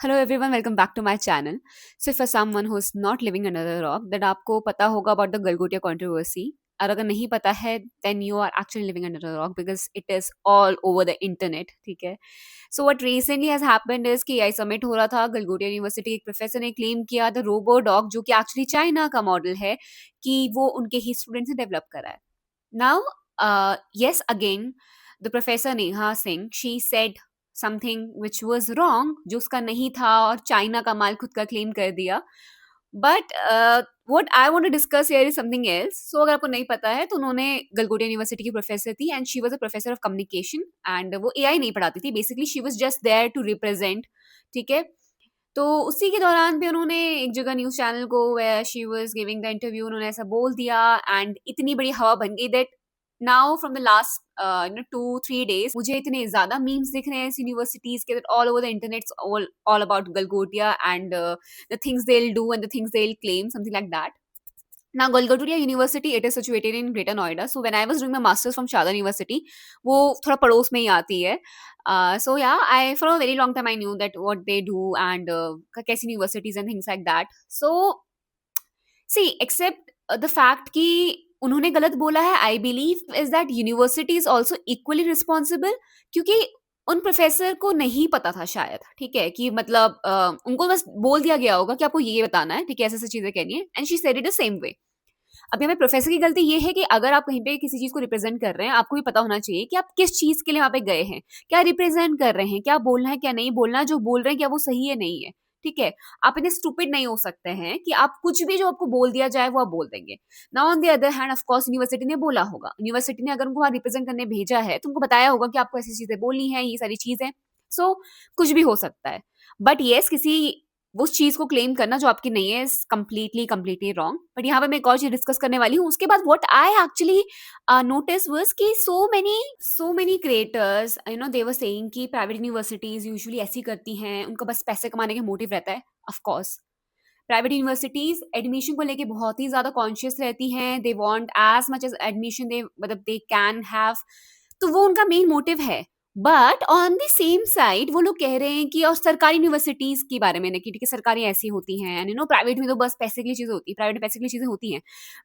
Hello everyone, welcome back to my channel. So for someone who is not living under the rock, that आपको पता होगा about the Galgotia controversy. और अगर नहीं पता है then you are actually living under the rock because it is all over the internet. ठीक है। So what recently has happened is कि आई समिट हो रहा था गलगोटिया यूनिवर्सिटी के एक प्रोफेसर ने क्लेम किया द रोबो डॉग, जो कि एक्चुअली चाइना का मॉडल है, कि वो उनके ही स्टूडेंट्स ने डेवलप करा है। Now yes, again, the professor Neha Singh, she said something which was wrong, जो उसका नहीं था, और चाइना का माल खुद का क्लेम कर दिया। But what I want to discuss here is something else. So अगर आपको नहीं पता है तो उन्होंने गलगोटिया यूनिवर्सिटी की प्रोफेसर थी and she was a professor of communication and वो एआई नहीं पढ़ाती थी, basically she was just there to represent. ठीक है। तो उसी के दौरान पे उन्होंने एक जगह न्यूज चैनल को where she was giving the interview उन्होंने ऐसा बोल दिया एंड इतनी बड़ी हवा बन गई that now from the last 2-3 days मुझे इतने ज्यादा मीम्स दिख रहे हैं इस यूनिवर्सिटीज के all over the internet, all about Galgotia and the things they will do and the things they will claim, something like that. Now, Golgoturia University, it is situated in Greater Noida. So when I was doing my masters from Shada University, वो थोड़ा पड़ोस में ही आती है. So yeah, I for a very long time I knew that what they do and कैसी universities and things like that. So see, except the fact कि उन्होंने गलत बोला है, I believe is that university is also equally responsible, क्योंकि उन professor को नहीं पता था शायद, ठीक है, कि मतलब उनको बस बोल दिया गया होगा कि आपको ये बताना है, ठीक है, ऐसे ऐसे चीजें कहनी है and she said it the same way. अभी हमें प्रोफेसर की गलती ये है कि अगर आप कहीं पे किसी चीज को रिप्रेजेंट कर रहे हैं, आपको भी पता होना चाहिए कि आप किस चीज के लिए वहां पे गए हैं, क्या रिप्रेजेंट कर रहे हैं, क्या बोलना है क्या नहीं बोलना, जो बोल रहे हैं क्या वो सही है नहीं है। ठीक है। आप इतने स्टूपिड नहीं हो सकते हैं कि आप कुछ भी जो आपको बोल दिया जाए वो आप बोल देंगे। Now on the other hand, of course university ने बोला होगा, यूनिवर्सिटी ने अगर उनको वहां रिप्रेजेंट करने भेजा है तो उनको बताया होगा कि आपको ऐसी चीजें बोलनी है, ये सारी चीजें। सो कुछ भी हो सकता है। बट येस, किसी वो उस चीज को क्लेम करना जो आपकी नहीं है is completely completely wrong. But यहाँ पे मैं एक और चीज डिस्कस करने वाली हूँ। उसके बाद what I actually notice was कि so many creators they were saying कि प्राइवेट यूनिवर्सिटीज यूजुअली ऐसी करती हैं, उनका बस पैसे कमाने का मोटिव रहता है। Of course private universities admission को लेके बहुत ही ज्यादा कॉन्शियस रहती हैं, they want as much as admission they मतलब दे कैन हैव, तो वो उनका मेन मोटिव है। But on the same side वो लोग कह रहे हैं कि और सरकारी यूनिवर्सिटीज के बारे में ना कि ठीक है सरकारी ऐसी होती हैं एंड प्राइवेट में तो बस पैसे के लिए चीजें होती है, प्राइवेट में पैसे के लिए चीजें होती हैं।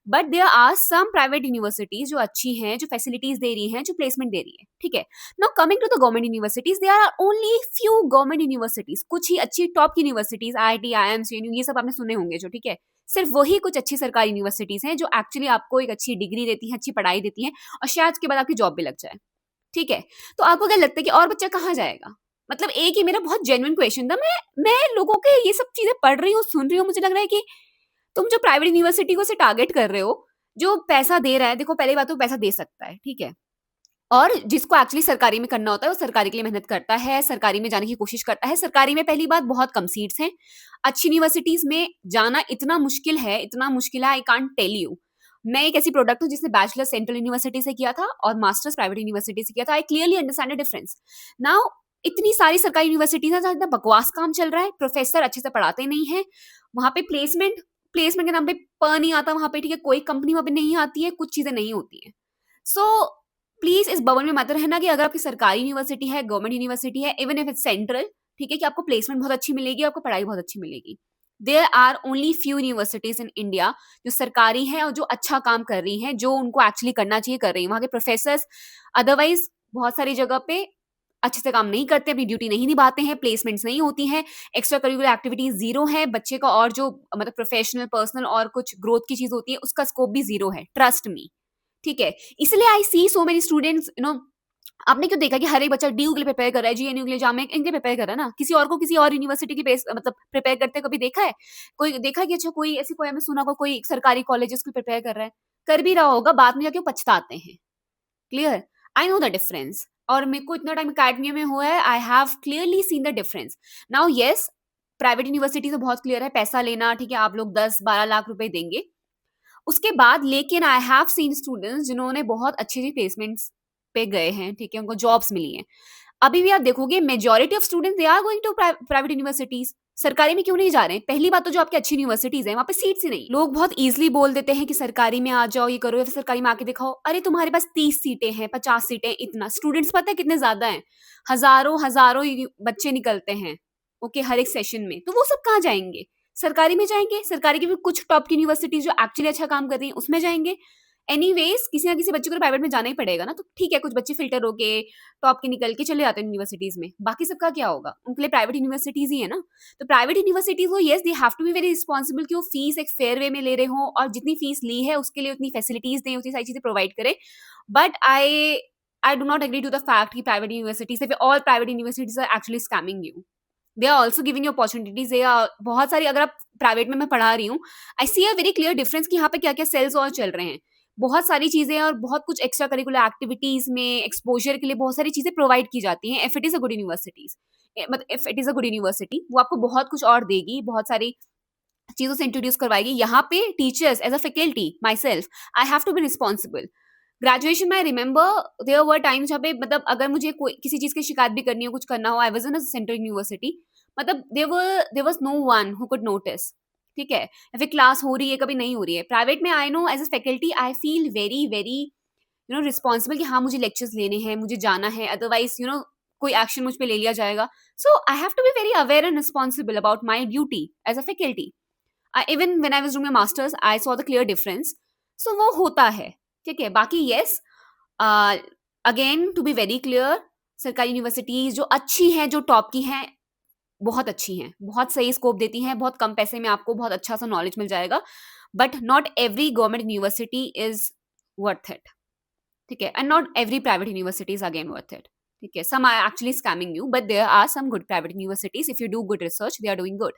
But there are some private universities जो अच्छी हैं, जो फैसिलिटीज दे रही हैं, जो प्लेसमेंट दे रही है। ठीक है। Now coming to the government universities, there are only few government universities, कुछ ही अच्छी टॉप की यूनिवर्सिटीज, आईआईटी, आईएम्स, ये सब आपने सुने होंगे जो, ठीक है, सिर्फ वही कुछ अच्छी सरकारी यूनिवर्सिटीज हैं जो एक्चुअली आपको एक अच्छी डिग्री देती हैं, अच्छी पढ़ाई देती हैं, और शायद उसके बाद आपकी जॉब भी लग जाए। ठीक है। तो आपको क्या लगता है कि और बच्चा कहाँ जाएगा? मतलब एक ही मेरा बहुत जेन्युइन क्वेश्चन था। मैं लोगों के ये सब चीजें पढ़ रही हूँ, सुन रही हूँ, मुझे लग रहा है कि तुम जो प्राइवेट यूनिवर्सिटी को से टारगेट कर रहे हो, जो पैसा दे रहा है, देखो पहली बात तो पैसा दे सकता है, ठीक है, और जिसको एक्चुअली सरकारी में करना होता है वो सरकारी के लिए मेहनत करता है, सरकारी में जाने की कोशिश करता है। सरकारी में पहली बात बहुत कम सीट्स हैं, अच्छी यूनिवर्सिटीज में जाना इतना मुश्किल है, इतना मुश्किल है, आई कांट टेल यू। मैं एक ऐसी प्रोडक्ट हूँ जिसने बैचलर सेंट्रल यूनिवर्सिटी से किया था और मास्टर्स प्राइवेट यूनिवर्सिटी से किया था। I clearly understand the difference. Now इतनी सारी सरकारी यूनिवर्सिटीज हैं जहाँ इतना बकवास काम चल रहा है, प्रोफेसर अच्छे से पढ़ाते नहीं है, वहां पे प्लेसमेंट प्लेसमेंट के नाम पे नहीं आता वहां पे, ठीक है, कोई कंपनी वहां पे नहीं आती है, कुछ चीजें नहीं होती है। सो प्लीज इस बबल में मत रहना कि अगर आपकी सरकारी यूनिवर्सिटी है, गवर्नमेंट यूनिवर्सिटी है, इवन इफ इट्स सेंट्रल, ठीक है, कि आपको प्लेसमेंट बहुत अच्छी मिलेगी, आपको पढ़ाई बहुत अच्छी मिलेगी। There are only few universities in India जो सरकारी हैं और जो अच्छा काम कर रही हैं, जो उनको एक्चुअली करना चाहिए कर रही हैं। वहां के प्रोफेसर अदरवाइज बहुत सारी जगह पे अच्छे से काम नहीं करते, अपनी ड्यूटी नहीं निभाते हैं, प्लेसमेंट्स नहीं होती हैं, एक्स्ट्रा करिकुलर एक्टिविटीज जीरो है बच्चे का, और जो मतलब प्रोफेशनल पर्सनल और कुछ ग्रोथ की चीज होती है उसका स्कोप भी जीरो है, ट्रस्ट मी। ठीक है। इसलिए आई सी सो मेनी स्टूडेंट्स, आपने क्यों देखा कि हर एक बच्चा ड्यू के लिए प्रिपेयर कर रहा है, जीएनयू के लिए, जामे इनके प्रिपेयर कर रहा है ना, किसी और को किसी और यूनिवर्सिटी के मतलब प्रिपेयर करते कभी देखा है? कोई देखा है कि अच्छा कोई ऐसी कोई हमें सुना होगा कोई सरकारी कॉलेजेस को प्रिपेयर कर रहा है? कर भी रहा होगा, बाद में जाके वो पछताते हैं। Clear? I know the difference, और मेरे को इतना टाइम अकेडमिया में हुआ है, I have clearly seen the difference. Now yes, private university से बहुत क्लियर है, पैसा लेना, ठीक है, आप लोग 10-12 लाख रुपए देंगे उसके बाद, लेकिन आई हैव सीन स्टूडेंट्स जिन्होंने बहुत अच्छी अच्छी प्लेसमेंट्स पे गए हैं, ठीक है, उनको जॉब्स मिली हैं। अभी भी आप देखोगे majority of students they are going to private universities. सरकारी में क्यों नहीं जा रहे हैं? पहली बात तो जो आपकी अच्छी यूनिवर्सिटीज है वहां पे सीट्स ही नहीं। लोग बहुत इजीली बोल देते हैं कि सरकारी में आ जाओ, ये करो, या फिर सरकारी में आके दिखाओ। अरे तुम्हारे पास 30 सीटें हैं, 50 सीटें, इतना स्टूडेंट्स पता है कितने ज्यादा हैं? हजारों हजारों बच्चे निकलते हैं ओके, हर एक सेशन में, तो वो सब कहाँ जाएंगे? सरकारी में जाएंगे, सरकारी की भी कुछ टॉप की यूनिवर्सिटीज जो एक्चुअली अच्छा काम कर रही हैं उसमें जाएंगे। एनीवेज किसी ना किसी बच्चे को प्राइवेट में जाना ही पड़ेगा ना, तो ठीक है कुछ बच्चे फिल्टर होके टॉप के निकल के चले जाते हैं यूनिवर्सिटीज में, बाकी सबका क्या होगा? उनके लिए प्राइवेट यूनिवर्सिटीज ही है ना। तो प्राइवेट यूनिवर्सिटीज वो yes they have to be very responsible कि वो फीस एक फेयर वे में ले रहे हो और जितनी फीस ली है उसके लिए उतनी फैसिलिटीज दें, उतनी सारी चीजें प्रोवाइड करें। But I do not agree to the fact कि private universities, all private universities are actually scamming you. They are also giving you opportunities, they are बहुत सारी, अगर आप प्राइवेट में मैं पढ़ा रही हूँ, आई सी अ वेरी क्लियर डिफरेंस कि यहाँ पे क्या क्या सेल्स और चल रहे हैं। बहुत सारी चीजें और बहुत कुछ एक्स्ट्रा करिकुलर एक्टिविटीज में एक्सपोजर के लिए बहुत सारी चीजें प्रोवाइड की जाती हैं if it is a good universities. मतलब if it is a good university वो आपको बहुत कुछ और देगी, बहुत सारी चीजों से इंट्रोड्यूस करवाएगी। यहाँ पे teachers as a faculty myself I have to be responsible. Graduation में I remember there were times जहाँ पे मतलब अगर मुझे कोई किसी चीज की शिकायत भी करनी हो, कुछ करना हो, I was in a central university, मतलब there was no one who could notice, ठीक है, या फिर क्लास हो रही है कभी नहीं हो रही है। प्राइवेट में I know as a faculty I feel very very responsible कि हाँ मुझे लेक्चर्स लेने हैं, मुझे जाना है, अदरवाइज कोई एक्शन मुझ पे ले लिया जाएगा। So I have to be very aware and responsible about my duty as a faculty. Even when I was doing my masters I saw the clear difference. So वो होता है, ठीक है। बाकी yes, again to be very clear, सरकारी universities जो अच्छी हैं, जो टॉप की हैं, बहुत अच्छी हैं, बहुत सही स्कोप देती हैं, बहुत कम पैसे में आपको बहुत अच्छा सा नॉलेज मिल जाएगा। But not every government university is worth it, ठीक है, and not every private university is again worth it, ठीक है। Some are actually scamming you, but there are some good private universities, if you do good research they are doing good.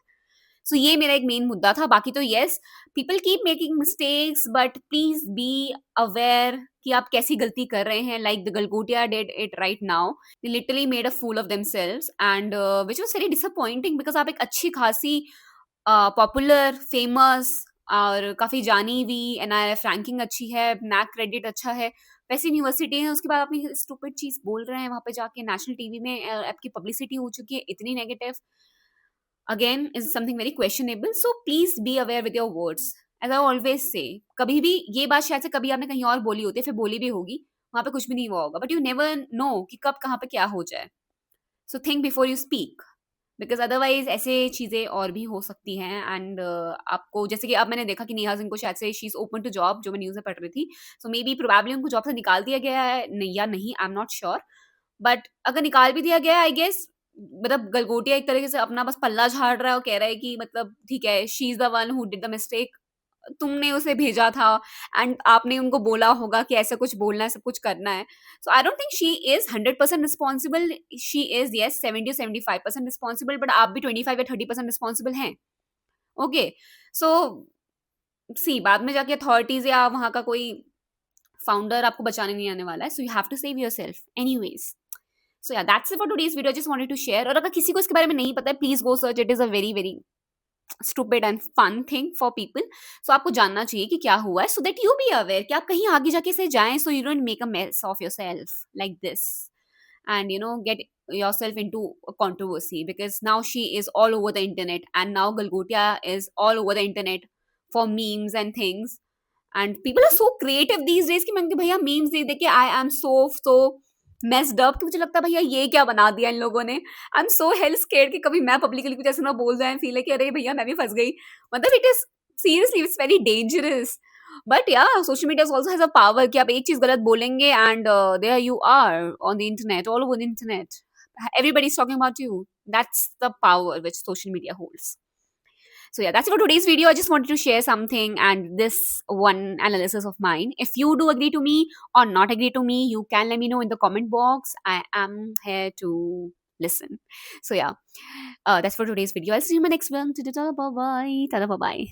So ये मेरा एक main मुद्दा था। बाकी तो yes, people keep making mistakes but please be aware कि आप कैसी गलती कर रहे हैं। Like the Galgotia did it right now, they literally made a fool of themselves and which was very disappointing because आप एक अच्छी खासी पॉपुलर फेमस और काफी जानी हुई एनआईएफ रैंकिंग अच्छी है, नैक क्रेडिट अच्छा है, वैसी यूनिवर्सिटी है, उसके बाद आप स्टूपिड चीज बोल रहे हैं वहां पे जाके नेशनल टीवी में, आपकी पब्लिसिटी हो चुकी है इतनी negative, again is something very questionable. So please be aware with your words. As I always say, कभी भी ये बात शायद से कभी आपने कहीं और बोली होती है, फिर बोली भी होगी, वहां पे कुछ भी नहीं हुआ होगा, बट यू नेवर नो कि कब कहाँ पे क्या हो जाए। So think before you speak, because otherwise ऐसे चीजें और भी हो सकती हैं। एंड आपको जैसे कि अब मैंने देखा कि नेहा सिंह को शायद से she is open to job, जो मैं न्यूज में पढ़ रही थी, सो मे बी प्रोबेबली उनको जॉब से निकाल दिया गया है या नहीं, I am not sure. But अगर निकाल भी दिया गया, आई गेस मतलब गलगोटिया एक तरीके से अपना बस पल्ला झाड़ रहा है और कह रहा है कि मतलब ठीक है, she is the one who did the mistake, तुमने उसे भेजा था एंड आपने उनको बोला होगा कि ऐसा कुछ बोलना है, सब कुछ करना है। So I don't think she is 100% responsible, she is yes 70-75% responsible, but आप भी 25 या 30% रिस्पॉन्सिबल हैं। ओके, सो सी बाद में जाके अथॉरिटीज या वहां का कोई फाउंडर आपको बचाने नहीं आने वाला है, so you have to save yourself anyways. So yeah, that's it for today's video. I just wanted to share. और अगर किसी को इसके बारे में नहीं पता है, please go search. It is a very very stupid and fun thing for people. So आपको जानना चाहिए कि क्या हुआ है, so that you be aware कि आप कहीं आगे जाके से जाएं, so you don't make a mess of yourself like this and get yourself into a controversy, because now she is all over the internet and now Galgotia is all over the internet for memes and things, and people are so creative these days कि मैं उनके भैया memes देख देख के I am so messed up कि मुझे लगता है भैया ये क्या बना दिया इन लोगों ने। I am so hello scared कि कभी मैं पब्लिकली कुछ ऐसा ना बोल जाए, फील है कि अरे भैया मैं भी फंस गई। मतलब it is seriously it's very dangerous. But yeah social media also has a power कि आप एक चीज गलत बोलेंगे and there you are on the internet, all over the internet, everybody is talking about you. That's the power which social media holds. So yeah, that's it for today's video. I just wanted to share something and this one analysis of mine. If you do agree to me or not agree to me, you can let me know in the comment box. I am here to listen. So yeah, that's for today's video. I'll see you in my next one. Bye bye. Tada bye bye.